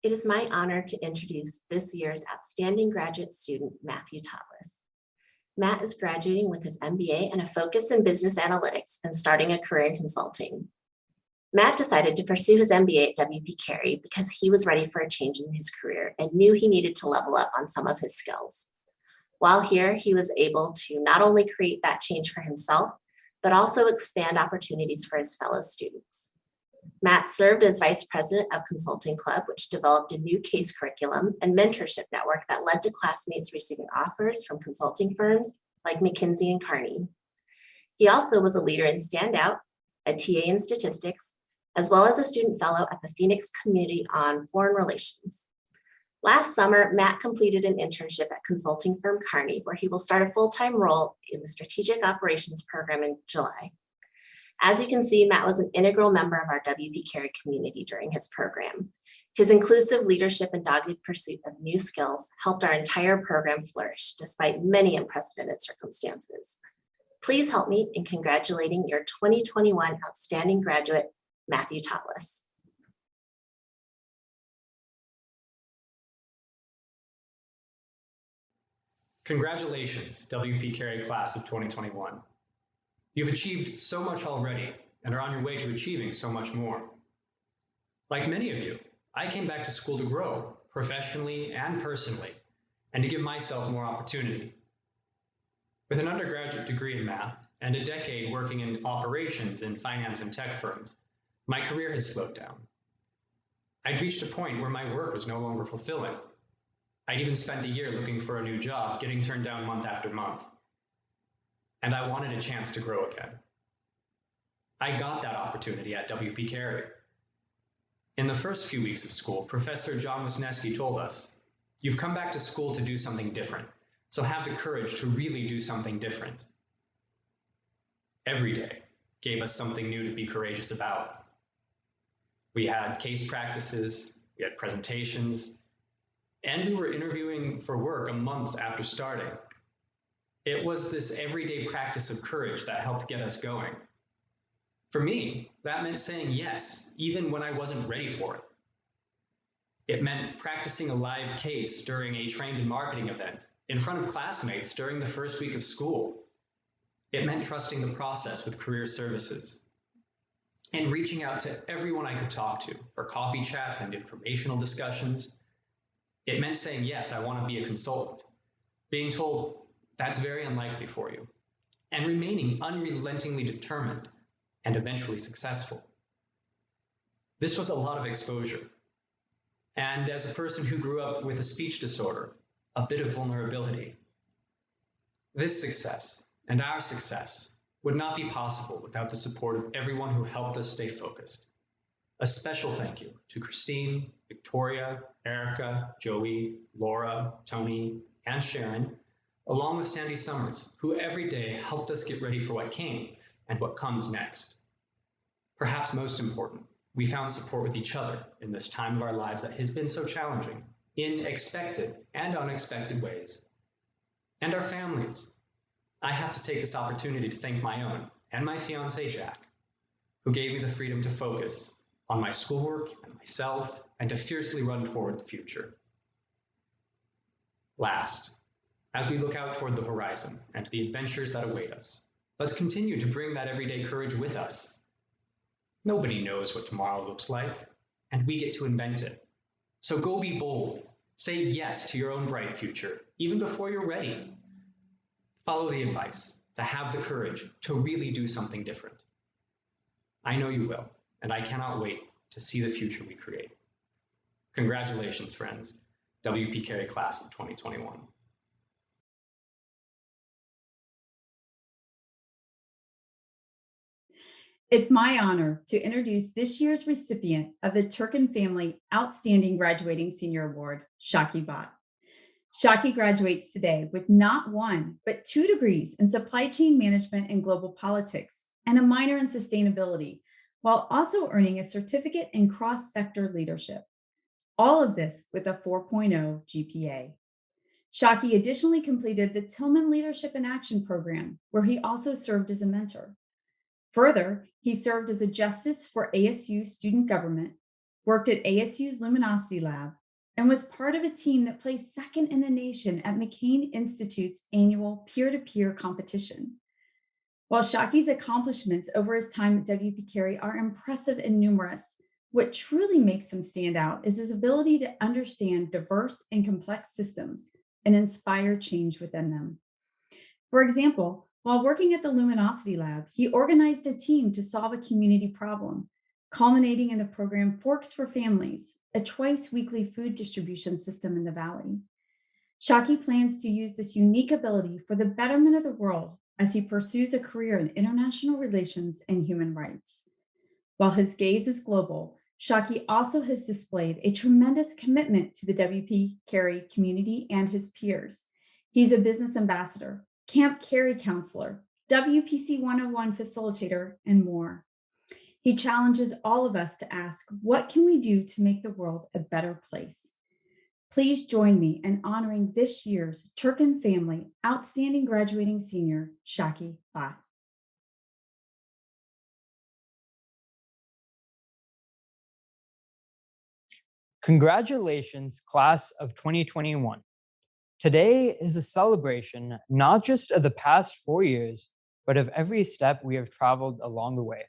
It is my honor to introduce this year's outstanding graduate student, Matthew Totlis. Matt is graduating with his MBA and a focus in business analytics and starting a career in consulting. Matt decided to pursue his MBA at WP Carey because he was ready for a change in his career and knew he needed to level up on some of his skills. While here, he was able to not only create that change for himself, but also expand opportunities for his fellow students. Matt served as vice president of Consulting Club, which developed a new case curriculum and mentorship network that led to classmates receiving offers from consulting firms like McKinsey and Carey. He also was a leader in Standout, a TA in statistics, as well as a student fellow at the Phoenix Committee on Foreign Relations. Last summer, Matt completed an internship at consulting firm Carey, where he will start a full-time role in the strategic operations program in July. As you can see, Matt was an integral member of our WP Carey community during his program. His inclusive leadership and dogged pursuit of new skills helped our entire program flourish despite many unprecedented circumstances. Please help me in congratulating your 2021 outstanding graduate, Matthew Totlis. Congratulations, WP Carey class of 2021. You've achieved so much already and are on your way to achieving so much more. Like many of you, I came back to school to grow professionally and personally, and to give myself more opportunity. With an undergraduate degree in math and a decade working in operations in finance and tech firms, my career had slowed down. I'd reached a point where my work was no longer fulfilling. I'd even spent a year looking for a new job, getting turned down month after month. And I wanted a chance to grow again. I got that opportunity at WP Carey. In the first few weeks of school, Professor John Wisniewski told us, "You've come back to school to do something different, so have the courage to really do something different." Every day gave us something new to be courageous about. We had case practices, we had presentations, and we were interviewing for work a month after starting. It was this everyday practice of courage that helped get us going. For me, that meant saying yes, even when I wasn't ready for it. It meant practicing a live case during a trained in marketing event in front of classmates during the first week of school. It meant trusting the process with career services and reaching out to everyone I could talk to for coffee chats and informational discussions. It meant saying, yes, I want to be a consultant, being told that's very unlikely for you, and remaining unrelentingly determined and eventually successful. This was a lot of exposure. And as a person who grew up with a speech disorder, a bit of vulnerability, this success and our success would not be possible without the support of everyone who helped us stay focused. A special thank you to Christine, Victoria, Erica, Joey, Laura, Tony, and Sharon, along with Sandy Summers, who every day helped us get ready for what came and what comes next. Perhaps most important, we found support with each other in this time of our lives that has been so challenging, in expected and unexpected ways. And our families. I have to take this opportunity to thank my own and my fiancée, Jack, who gave me the freedom to focus on my schoolwork and myself and to fiercely run toward the future. Last, as we look out toward the horizon and the adventures that await us, let's continue to bring that everyday courage with us. Nobody knows what tomorrow looks like, and we get to invent it. So go be bold. Say yes to your own bright future, even before you're ready. Follow the advice to have the courage to really do something different. I know you will, and I cannot wait to see the future we create. Congratulations, friends. WP Carey class of 2021. It's my honor to introduce this year's recipient of the Turkin Family Outstanding Graduating Senior Award, Shakki Bhat. Shakki graduates today with not one, but 2 degrees in supply chain management and global politics and a minor in sustainability, while also earning a certificate in cross-sector leadership. All of this with a 4.0 GPA. Shakki additionally completed the Tillman Leadership in Action program, where he also served as a mentor. Further, he served as a justice for ASU student government, worked at ASU's Luminosity Lab, and was part of a team that placed second in the nation at McCain Institute's annual peer-to-peer competition. While Shakki's accomplishments over his time at WP Carey are impressive and numerous, what truly makes him stand out is his ability to understand diverse and complex systems and inspire change within them. For example, while working at the Luminosity Lab, he organized a team to solve a community problem, culminating in the program Forks for Families, a twice-weekly food distribution system in the Valley. Shakki plans to use this unique ability for the betterment of the world as he pursues a career in international relations and human rights. While his gaze is global, Shakki also has displayed a tremendous commitment to the WP Carey community and his peers. He's a business ambassador, Camp Carey counselor, WPC 101 facilitator, and more. He challenges all of us to ask, what can we do to make the world a better place? Please join me in honoring this year's Turkin Family Outstanding Graduating Senior, Shakki Bhat. Congratulations, class of 2021. Today is a celebration not just of the past 4 years, but of every step we have traveled along the way.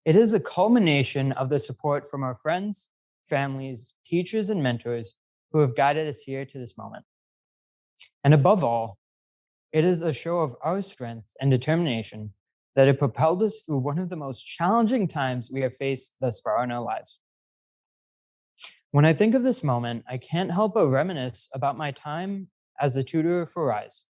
It is a culmination of the support from our friends, families, teachers, and mentors who have guided us here to this moment. And above all, it is a show of our strength and determination that have propelled us through one of the most challenging times we have faced thus far in our lives. When I think of this moment, I can't help but reminisce about my time as a tutor for RISE.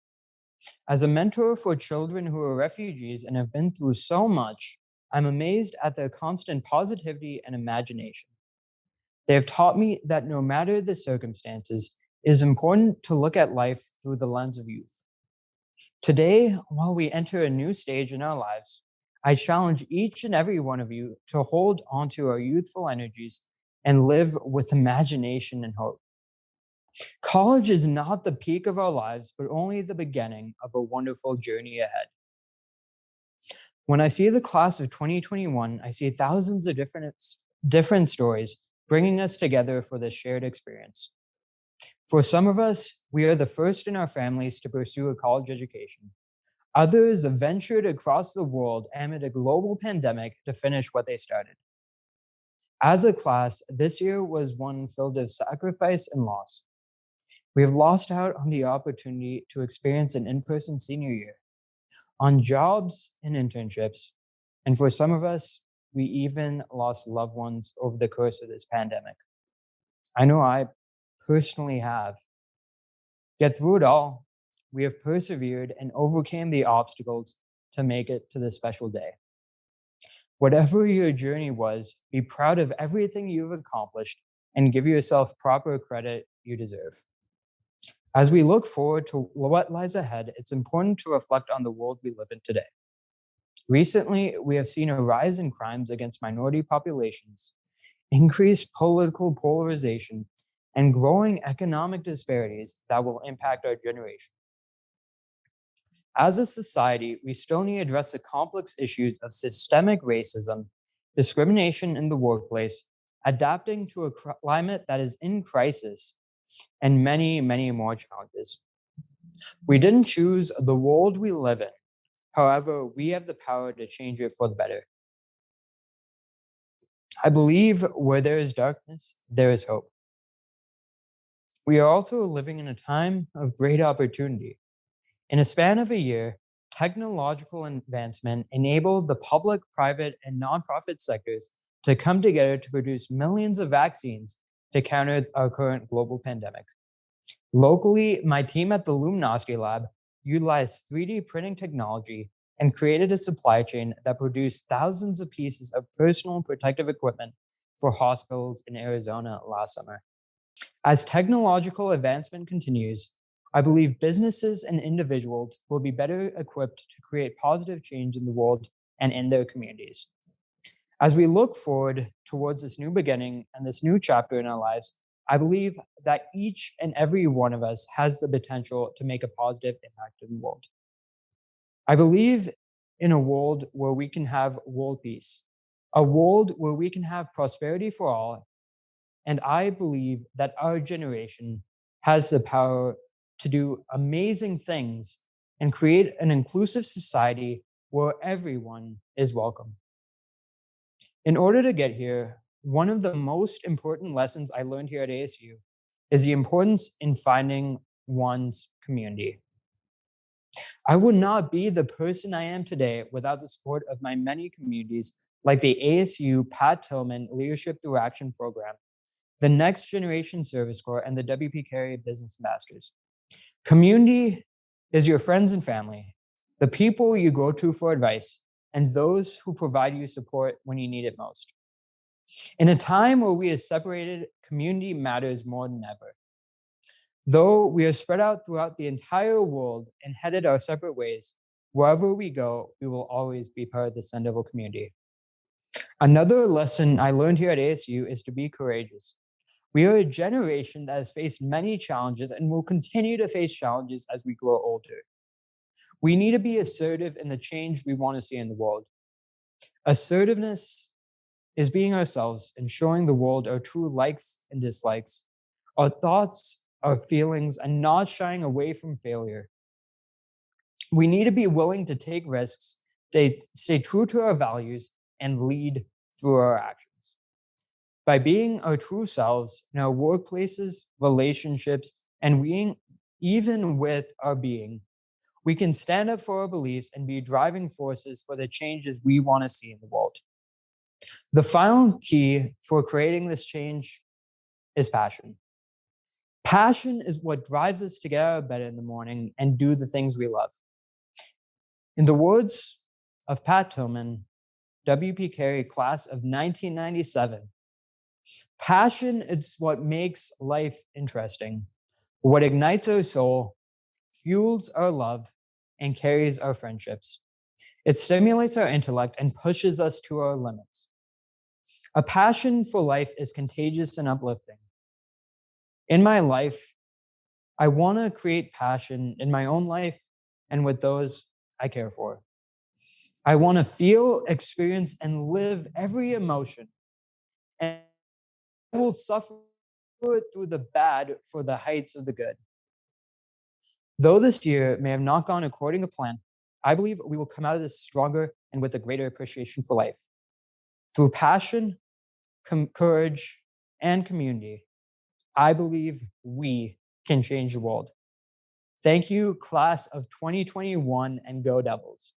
As a mentor for children who are refugees and have been through so much, I'm amazed at their constant positivity and imagination. They have taught me that no matter the circumstances, it is important to look at life through the lens of youth. Today, while we enter a new stage in our lives, I challenge each and every one of you to hold onto our youthful energies and live with imagination and hope. College is not the peak of our lives, but only the beginning of a wonderful journey ahead. When I see the class of 2021, I see thousands of different stories bringing us together for this shared experience. For some of us, we are the first in our families to pursue a college education. Others have ventured across the world amid a global pandemic to finish what they started. As a class, this year was one filled with sacrifice and loss. We have lost out on the opportunity to experience an in-person senior year, on jobs and internships, and for some of us, we even lost loved ones over the course of this pandemic. I know I personally have. Yet through it all, we have persevered and overcame the obstacles to make it to this special day. Whatever your journey was, be proud of everything you've accomplished and give yourself proper credit you deserve. As we look forward to what lies ahead, it's important to reflect on the world we live in today. Recently, we have seen a rise in crimes against minority populations, increased political polarization, and growing economic disparities that will impact our generation. As a society, we still need to address the complex issues of systemic racism, discrimination in the workplace, adapting to a climate that is in crisis, and many, many more challenges. We didn't choose the world we live in. However, we have the power to change it for the better. I believe where there is darkness, there is hope. We are also living in a time of great opportunity. In a span of a year, technological advancement enabled the public, private, and nonprofit sectors to come together to produce millions of vaccines to counter our current global pandemic. Locally, my team at the Luminosity Lab utilized 3D printing technology and created a supply chain that produced thousands of pieces of personal protective equipment for hospitals in Arizona last summer. As technological advancement continues, I believe businesses and individuals will be better equipped to create positive change in the world and in their communities. As we look forward towards this new beginning and this new chapter in our lives, I believe that each and every one of us has the potential to make a positive impact in the world. I believe in a world where we can have world peace, a world where we can have prosperity for all. And I believe that our generation has the power to do amazing things and create an inclusive society where everyone is welcome. In order to get here, one of the most important lessons I learned here at ASU is the importance in finding one's community. I would not be the person I am today without the support of my many communities like the ASU Pat Tillman Leadership Through Action program, the Next Generation Service Corps, and the WP Carey Business Masters. Community is your friends and family, the people you go to for advice, and those who provide you support when you need it most. In a time where we are separated, community matters more than ever. Though we are spread out throughout the entire world and headed our separate ways, wherever we go, we will always be part of the Sun Devil community. Another lesson I learned here at ASU is to be courageous. We are a generation that has faced many challenges and will continue to face challenges as we grow older. We need to be assertive in the change we want to see in the world. Assertiveness is being ourselves and showing the world our true likes and dislikes, our thoughts, our feelings, and not shying away from failure. We need to be willing to take risks, stay true to our values, and lead through our actions. By being our true selves in our workplaces, relationships, and even with our being, we can stand up for our beliefs and be driving forces for the changes we want to see in the world. The final key for creating this change is passion. Passion is what drives us to get out of bed in the morning and do the things we love. In the words of Pat Tillman, WP Carey class of 1997, passion is what makes life interesting, what ignites our soul, fuels our love, and carries our friendships. It stimulates our intellect and pushes us to our limits. A passion for life is contagious and uplifting. In my life, I want to create passion in my own life and with those I care for. I want to feel, experience, and live every emotion. And I will suffer through the bad for the heights of the good. Though this year may have not gone according to plan, I believe we will come out of this stronger and with a greater appreciation for life. Through passion, courage, and community, I believe we can change the world. Thank you, class of 2021, and go Devils.